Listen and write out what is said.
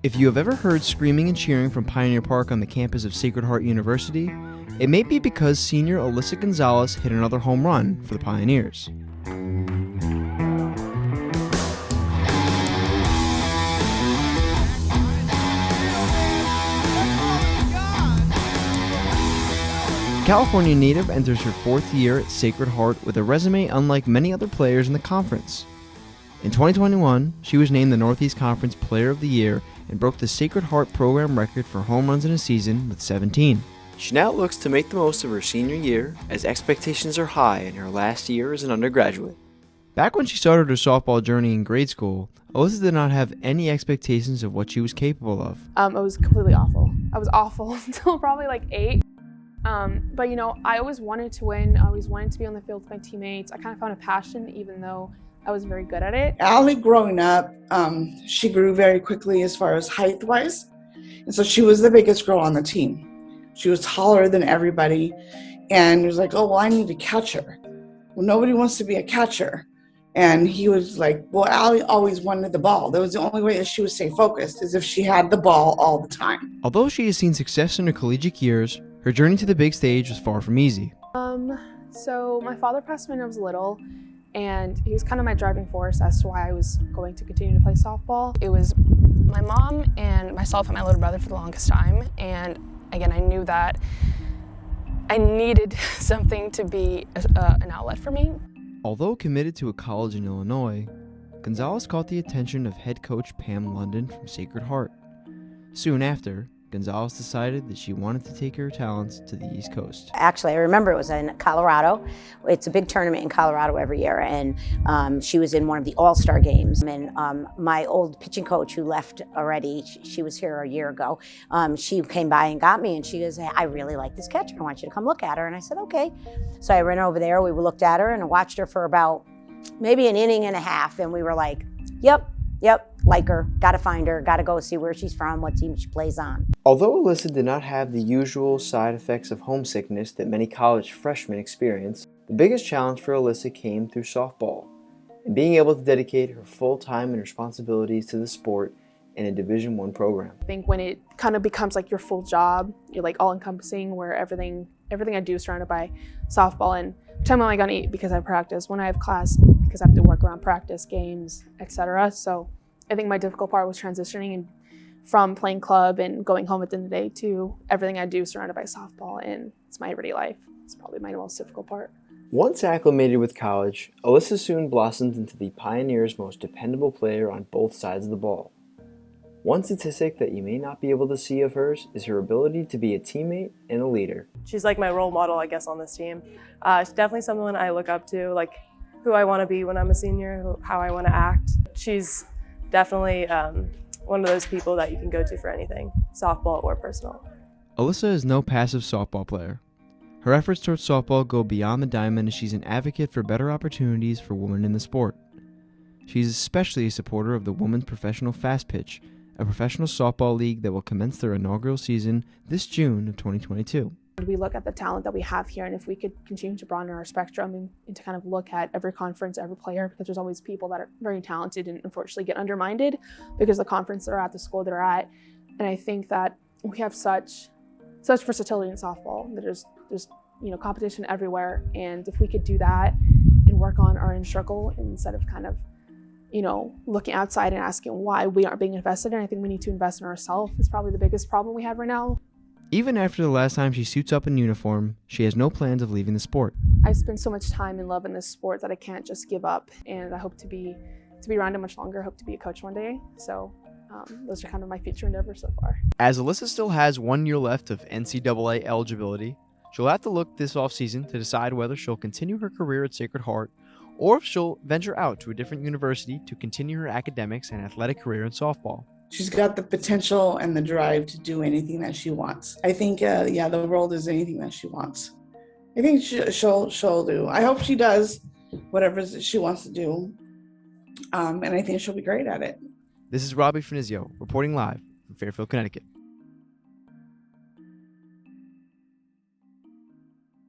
If you have ever heard screaming and cheering from Pioneer Park on the campus of Sacred Heart University, it may be because senior Alyssa Gonzales hit another home run for the Pioneers. California native enters her fourth year at Sacred Heart with a resume unlike many other players in the conference. In 2021, she was named the Northeast Conference Player of the Year and broke the Sacred Heart program record for home runs in a season with 17. She now looks to make the most of her senior year as expectations are high in her last year as an undergraduate. Back when she started her softball journey in grade school, Alyssa did not have any expectations of what she was capable of. It was completely awful. I was awful until probably like 8. But I always wanted to win. I always wanted to be on the field with my teammates. I kind of found a passion even though I was very good at it. Allie, growing up, she grew very quickly as far as height-wise. And so she was the biggest girl on the team. She was taller than everybody. And it was like, oh, well, I need to catch her. Well, nobody wants to be a catcher. And he was like, well, Allie always wanted the ball. That was the only way that she would stay focused, is if she had the ball all the time. Although she has seen success in her collegiate years, her journey to the big stage was far from easy. So my father passed when I was little, and he was kind of my driving force as to why I was going to continue to play softball. It was my mom and myself and my little brother for the longest time, and again, I knew that I needed something to be an outlet for me. Although committed to a college in Illinois, Gonzales caught the attention of head coach Pam London from Sacred Heart. Soon after, Gonzales decided that she wanted to take her talents to the East Coast. Actually, I remember it was in Colorado. It's a big tournament in Colorado every year, and she was in one of the All-Star games. And my old pitching coach, who left already, she was here a year ago, she came by and got me, and she goes, hey, I really like this catcher. I want you to come look at her. And I said, okay. So I ran over there, we looked at her, and watched her for about maybe an inning and a half, and we were like, yep, like her, gotta find her, gotta go see where she's from, what team she plays on. Although Alyssa did not have the usual side effects of homesickness that many college freshmen experience, the biggest challenge for Alyssa came through softball and being able to dedicate her full time and responsibilities to the sport in a Division I program. I think when it kind of becomes like your full job, you're like all-encompassing, where everything I do is surrounded by softball, and what time am I gonna eat because I practice, when I have class because I have to work around practice, games, etc. So I think my difficult part was transitioning from playing club and going home at the end of the day to everything I do surrounded by softball, and it's my everyday life. It's probably my most difficult part. Once acclimated with college, Alyssa soon blossomed into the Pioneers' most dependable player on both sides of the ball. One statistic that you may not be able to see of hers is her ability to be a teammate and a leader. She's like my role model, I guess, on this team. She's definitely someone I look up to, like who I want to be when I'm a senior, how I want to act. She's definitely one of those people that you can go to for anything, softball or personal. Alyssa is no passive softball player. Her efforts towards softball go beyond the diamond as she's an advocate for better opportunities for women in the sport. She's especially a supporter of the Women's Professional Fast Pitch, a professional softball league that will commence their inaugural season this June of 2022. We look at the talent that we have here, and if we could continue to broaden our spectrum and to kind of look at every conference, every player, because there's always people that are very talented and unfortunately get undermined because the conference they're at, the school they're at. And I think that we have such versatility in softball that there's competition everywhere. And if we could do that and work on our inner circle instead of kind of looking outside and asking why we aren't being invested in, I think we need to invest in ourselves. It's probably the biggest problem we have right now. Even after the last time she suits up in uniform, she has no plans of leaving the sport. I spend so much time and love in this sport that I can't just give up, and I hope to be around it much longer. I hope to be a coach one day. So those are kind of my future endeavors so far. As Alyssa still has 1 year left of NCAA eligibility, she'll have to look this offseason to decide whether she'll continue her career at Sacred Heart or if she'll venture out to a different university to continue her academics and athletic career in softball. She's got the potential and the drive to do anything that she wants. I think, the world is anything that she wants. I think she'll do. I hope she does whatever she wants to do, and I think she'll be great at it. This is Robbie Finizio reporting live from Fairfield, Connecticut.